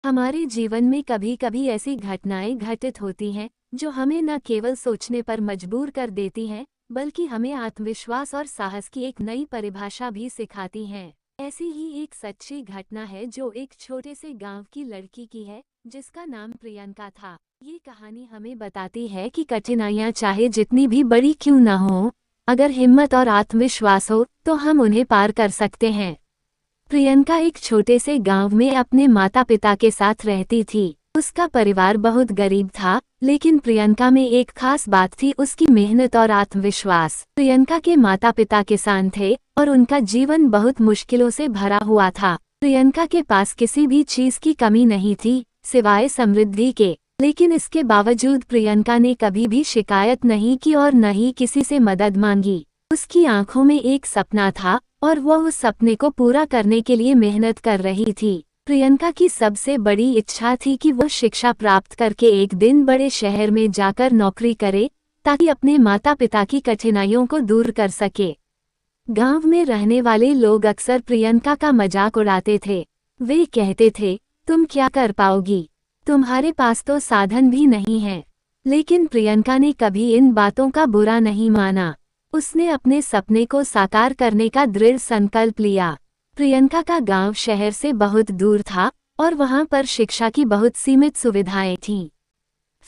हमारे जीवन में कभी कभी ऐसी घटनाएं घटित होती हैं जो हमें न केवल सोचने पर मजबूर कर देती हैं, बल्कि हमें आत्मविश्वास और साहस की एक नई परिभाषा भी सिखाती हैं। ऐसी ही एक सच्ची घटना है जो एक छोटे से गांव की लड़की की है, जिसका नाम प्रियंका था। ये कहानी हमें बताती है कि कठिनाइयां चाहे जितनी भी बड़ी क्यों न हो, अगर हिम्मत और आत्मविश्वास हो तो हम उन्हें पार कर सकते हैं। प्रियंका एक छोटे से गांव में अपने माता पिता के साथ रहती थी। उसका परिवार बहुत गरीब था, लेकिन प्रियंका में एक खास बात थी, उसकी मेहनत और आत्मविश्वास। प्रियंका के माता पिता किसान थे और उनका जीवन बहुत मुश्किलों से भरा हुआ था। प्रियंका के पास किसी भी चीज की कमी नहीं थी सिवाय समृद्धि के, लेकिन इसके बावजूद प्रियंका ने कभी भी शिकायत नहीं की और न ही किसी से मदद मांगी। उसकी आंखों में एक सपना था और वह उस सपने को पूरा करने के लिए मेहनत कर रही थी। प्रियंका की सबसे बड़ी इच्छा थी कि वह शिक्षा प्राप्त करके एक दिन बड़े शहर में जाकर नौकरी करे, ताकि अपने माता पिता की कठिनाइयों को दूर कर सके। गांव में रहने वाले लोग अक्सर प्रियंका का मजाक उड़ाते थे। वे कहते थे, तुम क्या कर पाओगी, तुम्हारे पास तो साधन भी नहीं है। लेकिन प्रियंका ने कभी इन बातों का बुरा नहीं माना। उसने अपने सपने को साकार करने का दृढ़ संकल्प लिया। प्रियंका का गांव शहर से बहुत दूर था और वहां पर शिक्षा की बहुत सीमित सुविधाएं थीं।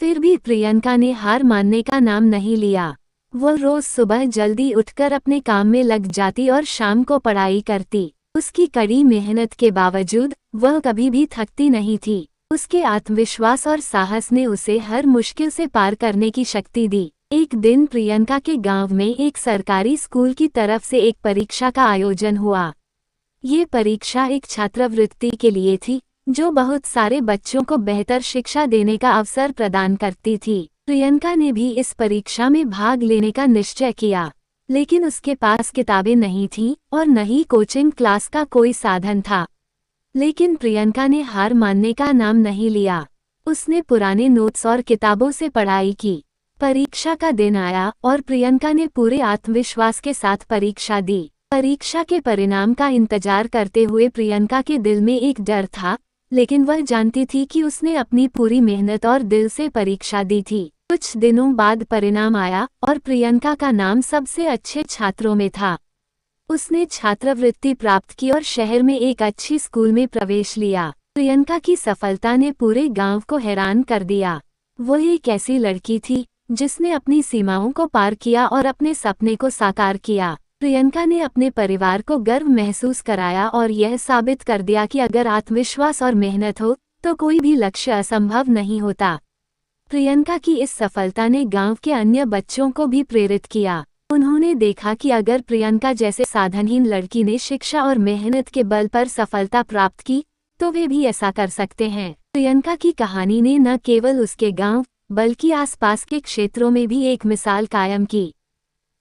फिर भी प्रियंका ने हार मानने का नाम नहीं लिया। वह रोज सुबह जल्दी उठकर अपने काम में लग जाती और शाम को पढ़ाई करती। उसकी कड़ी मेहनत के बावजूद वह कभी भी थकती नहीं थी। उसके आत्मविश्वास और साहस ने उसे हर मुश्किल से पार करने की शक्ति दी। एक दिन प्रियंका के गांव में एक सरकारी स्कूल की तरफ से एक परीक्षा का आयोजन हुआ। ये परीक्षा एक छात्रवृत्ति के लिए थी, जो बहुत सारे बच्चों को बेहतर शिक्षा देने का अवसर प्रदान करती थी। प्रियंका ने भी इस परीक्षा में भाग लेने का निश्चय किया, लेकिन उसके पास किताबें नहीं थीं और न ही कोचिंग क्लास का कोई साधन था। लेकिन प्रियंका ने हार मानने का नाम नहीं लिया। उसने पुराने नोट्स और किताबों से पढ़ाई की। परीक्षा का दिन आया और प्रियंका ने पूरे आत्मविश्वास के साथ परीक्षा दी। परीक्षा के परिणाम का इंतजार करते हुए प्रियंका के दिल में एक डर था, लेकिन वह जानती थी कि उसने अपनी पूरी मेहनत और दिल से परीक्षा दी थी। कुछ दिनों बाद परिणाम आया और प्रियंका का नाम सबसे अच्छे छात्रों में था। उसने छात्रवृत्ति प्राप्त की और शहर में एक अच्छी स्कूल में प्रवेश लिया। प्रियंका की सफलता ने पूरे गांव को हैरान कर दिया। वह एक ऐसी लड़की थी जिसने अपनी सीमाओं को पार किया और अपने सपने को साकार किया। प्रियंका ने अपने परिवार को गर्व महसूस कराया और यह साबित कर दिया कि अगर आत्मविश्वास और मेहनत हो तो कोई भी लक्ष्य असंभव नहीं होता। प्रियंका की इस सफलता ने गांव के अन्य बच्चों को भी प्रेरित किया। उन्होंने देखा कि अगर प्रियंका जैसे साधनहीन लड़की ने शिक्षा और मेहनत के बल पर सफलता प्राप्त की, तो वे भी ऐसा कर सकते हैं। प्रियंका की कहानी ने न केवल उसके गांव बल्कि आसपास के क्षेत्रों में भी एक मिसाल कायम की।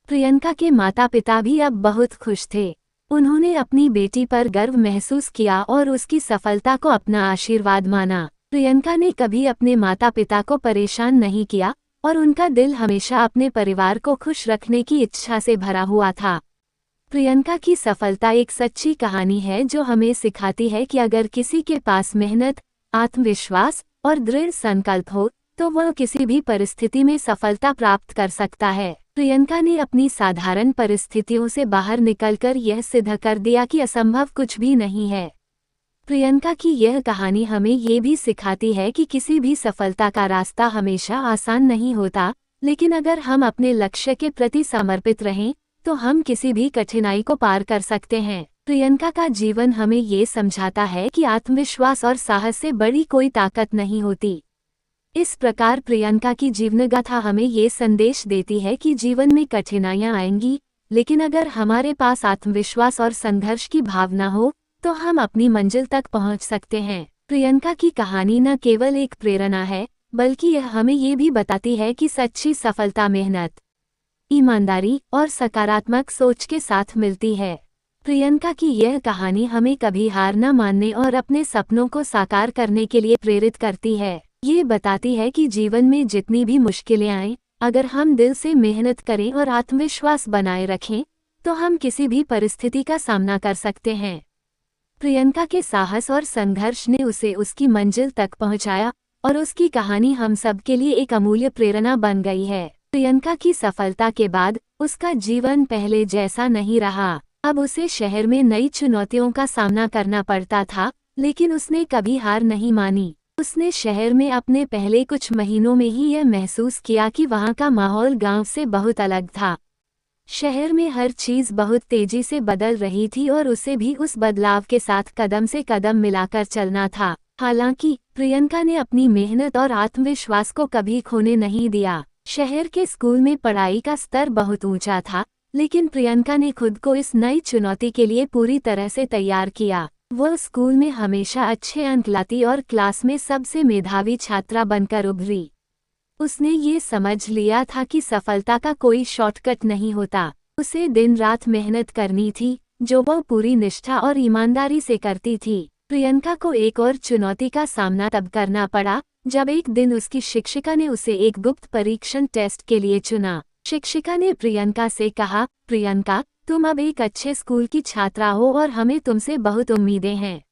प्रियंका के माता पिता भी अब बहुत खुश थे। उन्होंने अपनी बेटी पर गर्व महसूस किया और उसकी सफलता को अपना आशीर्वाद माना। प्रियंका ने कभी अपने माता पिता को परेशान नहीं किया और उनका दिल हमेशा अपने परिवार को खुश रखने की इच्छा से भरा हुआ था। प्रियंका की सफलता एक सच्ची कहानी है जो हमें सिखाती है कि अगर किसी के पास मेहनत, आत्मविश्वास और दृढ़ संकल्प हो तो वह किसी भी परिस्थिति में सफलता प्राप्त कर सकता है। प्रियंका ने अपनी साधारण परिस्थितियों से बाहर निकलकर यह सिद्ध कर दिया कि असंभव कुछ भी नहीं है। प्रियंका की यह कहानी हमें ये भी सिखाती है कि किसी भी सफलता का रास्ता हमेशा आसान नहीं होता, लेकिन अगर हम अपने लक्ष्य के प्रति समर्पित रहें तो हम किसी भी कठिनाई को पार कर सकते हैं। प्रियंका का जीवन हमें ये समझाता है कि आत्मविश्वास और साहस से बड़ी कोई ताकत नहीं होती। इस प्रकार प्रियंका की जीवनगाथा हमें ये संदेश देती है कि जीवन में कठिनाइयां आएंगी, लेकिन अगर हमारे पास आत्मविश्वास और संघर्ष की भावना हो तो हम अपनी मंजिल तक पहुंच सकते हैं। प्रियंका की कहानी न केवल एक प्रेरणा है, बल्कि यह हमें ये भी बताती है कि सच्ची सफलता मेहनत, ईमानदारी और सकारात्मक सोच के साथ मिलती है। प्रियंका की यह कहानी हमें कभी हार न मानने और अपने सपनों को साकार करने के लिए प्रेरित करती है। ये बताती है कि जीवन में जितनी भी मुश्किलें आएं, अगर हम दिल से मेहनत करें और आत्मविश्वास बनाए रखें, तो हम किसी भी परिस्थिति का सामना कर सकते हैं। प्रियंका के साहस और संघर्ष ने उसे उसकी मंजिल तक पहुंचाया और उसकी कहानी हम सब के लिए एक अमूल्य प्रेरणा बन गई है। प्रियंका की सफलता के बाद उसका जीवन पहले जैसा नहीं रहा। अब उसे शहर में नई चुनौतियों का सामना करना पड़ता था, लेकिन उसने कभी हार नहीं मानी। उसने शहर में अपने पहले कुछ महीनों में ही यह महसूस किया कि वहाँ का माहौल गांव से बहुत अलग था। शहर में हर चीज बहुत तेजी से बदल रही थी और उसे भी उस बदलाव के साथ कदम से कदम मिलाकर चलना था। हालांकि प्रियंका ने अपनी मेहनत और आत्मविश्वास को कभी खोने नहीं दिया। शहर के स्कूल में पढ़ाई का स्तर बहुत ऊंचा था, लेकिन प्रियंका ने खुद को इस नई चुनौती के लिए पूरी तरह से तैयार किया। वह स्कूल में हमेशा अच्छे अंक लाती और क्लास में सबसे मेधावी छात्रा बनकर उभरी। उसने ये समझ लिया था कि सफलता का कोई शॉर्टकट नहीं होता। उसे दिन रात मेहनत करनी थी, जो वह पूरी निष्ठा और ईमानदारी से करती थी। प्रियंका को एक और चुनौती का सामना तब करना पड़ा, जब एक दिन उसकी शिक्षिका ने उसे एक गुप्त परीक्षण टेस्ट के लिए चुना। शिक्षिका ने प्रियंका से कहा, प्रियंका, तुम अब एक अच्छे स्कूल की छात्रा हो और हमें तुमसे बहुत उम्मीदें हैं।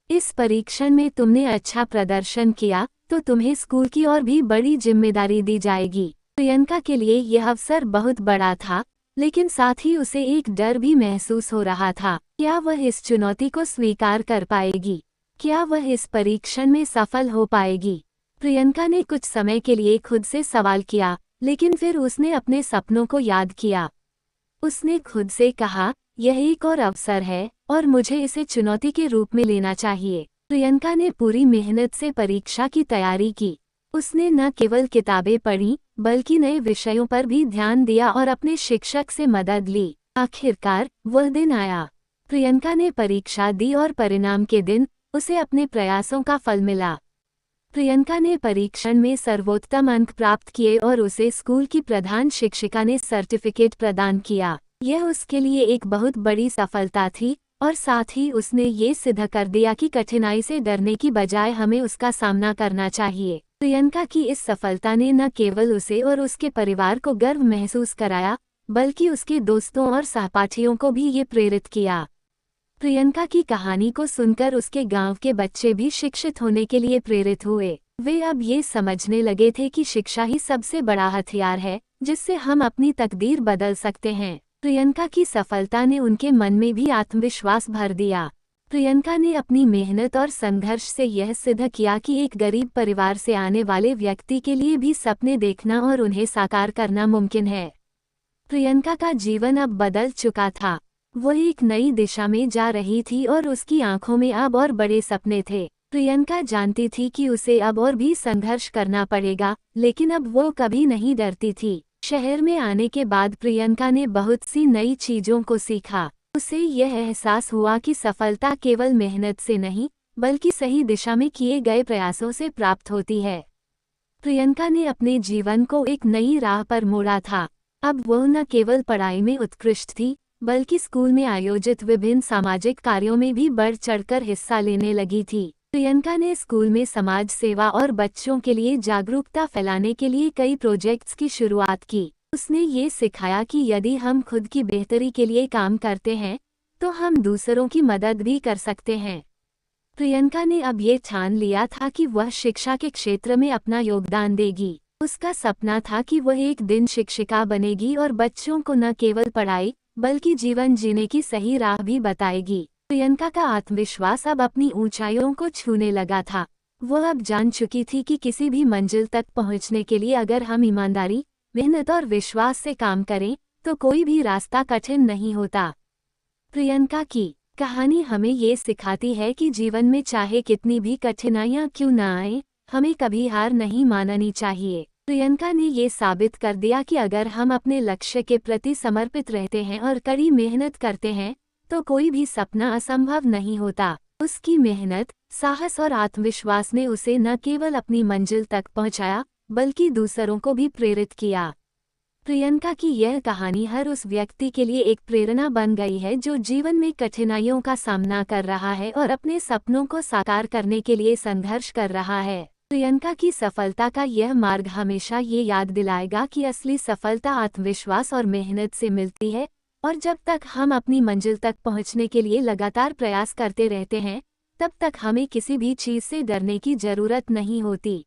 इस परीक्षण में तुमने अच्छा प्रदर्शन किया तो तुम्हें स्कूल की और भी बड़ी जिम्मेदारी दी जाएगी। प्रियंका के लिए यह अवसर बहुत बड़ा था, लेकिन साथ ही उसे एक डर भी महसूस हो रहा था। क्या वह इस चुनौती को स्वीकार कर पाएगी? क्या वह इस परीक्षण में सफल हो पाएगी? प्रियंका ने कुछ समय के लिए खुद से सवाल किया, लेकिन फिर उसने अपने सपनों को याद किया। उसने खुद से कहा, यह एक और अवसर है और मुझे इसे चुनौती के रूप में लेना चाहिए। प्रियंका ने पूरी मेहनत से परीक्षा की तैयारी की। उसने न केवल किताबें पढ़ीं, बल्कि नए विषयों पर भी ध्यान दिया और अपने शिक्षक से मदद ली। आखिरकार वह दिन आया। प्रियंका ने परीक्षा दी और परिणाम के दिन उसे अपने प्रयासों का फल मिला। प्रियंका ने परीक्षण में सर्वोत्तम अंक प्राप्त किए और उसे स्कूल की प्रधान शिक्षिका ने सर्टिफिकेट प्रदान किया। यह उसके लिए एक बहुत बड़ी सफलता थी और साथ ही उसने ये सिद्ध कर दिया कि कठिनाई से डरने की बजाय हमें उसका सामना करना चाहिए। प्रियंका की इस सफलता ने न केवल उसे और उसके परिवार को गर्व महसूस कराया, बल्कि उसके दोस्तों और सहपाठियों को भी ये प्रेरित किया। प्रियंका की कहानी को सुनकर उसके गांव के बच्चे भी शिक्षित होने के लिए प्रेरित हुए। वे अब ये समझने लगे थे कि शिक्षा ही सबसे बड़ा हथियार है, जिससे हम अपनी तकदीर बदल सकते हैं। प्रियंका की सफलता ने उनके मन में भी आत्मविश्वास भर दिया। प्रियंका ने अपनी मेहनत और संघर्ष से यह सिद्ध किया कि एक गरीब परिवार से आने वाले व्यक्ति के लिए भी सपने देखना और उन्हें साकार करना मुमकिन है। प्रियंका का जीवन अब बदल चुका था। वह एक नई दिशा में जा रही थी और उसकी आंखों में अब और बड़े सपने थे। प्रियंका जानती थी कि उसे अब और भी संघर्ष करना पड़ेगा, लेकिन अब वो कभी नहीं डरती थी। शहर में आने के बाद प्रियंका ने बहुत सी नई चीजों को सीखा। उसे यह एहसास हुआ कि सफलता केवल मेहनत से नहीं, बल्कि सही दिशा में किए गए प्रयासों से प्राप्त होती है। प्रियंका ने अपने जीवन को एक नई राह पर मोड़ा था। अब वह न केवल पढ़ाई में उत्कृष्ट थी, बल्कि स्कूल में आयोजित विभिन्न सामाजिक कार्यों में भी बढ़ चढ़कर हिस्सा लेने लगी थी। प्रियंका ने स्कूल में समाज सेवा और बच्चों के लिए जागरूकता फैलाने के लिए कई प्रोजेक्ट्स की शुरुआत की। उसने ये सिखाया कि यदि हम खुद की बेहतरी के लिए काम करते हैं, तो हम दूसरों की मदद भी कर सकते हैं। प्रियंका ने अब ये ठान लिया था कि वह शिक्षा के क्षेत्र में अपना योगदान देगी। उसका सपना था कि वह एक दिन शिक्षिका बनेगी और बच्चों को न केवल पढ़ाई, बल्कि जीवन जीने की सही राह भी बताएगी। प्रियंका का आत्मविश्वास अब अपनी ऊंचाइयों को छूने लगा था। वह अब जान चुकी थी कि किसी भी मंजिल तक पहुंचने के लिए अगर हम ईमानदारी, मेहनत और विश्वास से काम करें, तो कोई भी रास्ता कठिन नहीं होता। प्रियंका की कहानी हमें ये सिखाती है कि जीवन में चाहे कितनी भी कठिनाइयां क्यों न आए, हमें कभी हार नहीं माननी चाहिए। प्रियंका ने ये साबित कर दिया कि अगर हम अपने लक्ष्य के प्रति समर्पित रहते हैं और कड़ी मेहनत करते हैं, तो कोई भी सपना असंभव नहीं होता। उसकी मेहनत, साहस और आत्मविश्वास ने उसे न केवल अपनी मंजिल तक पहुंचाया, बल्कि दूसरों को भी प्रेरित किया। प्रियंका की यह कहानी हर उस व्यक्ति के लिए एक प्रेरणा बन गई है जो जीवन में कठिनाइयों का सामना कर रहा है और अपने सपनों को साकार करने के लिए संघर्ष कर रहा है। प्रियंका की सफलता का यह मार्ग हमेशा ये याद दिलाएगा कि असली सफलता आत्मविश्वास और मेहनत से मिलती है, और जब तक हम अपनी मंजिल तक पहुंचने के लिए लगातार प्रयास करते रहते हैं, तब तक हमें किसी भी चीज़ से डरने की ज़रूरत नहीं होती।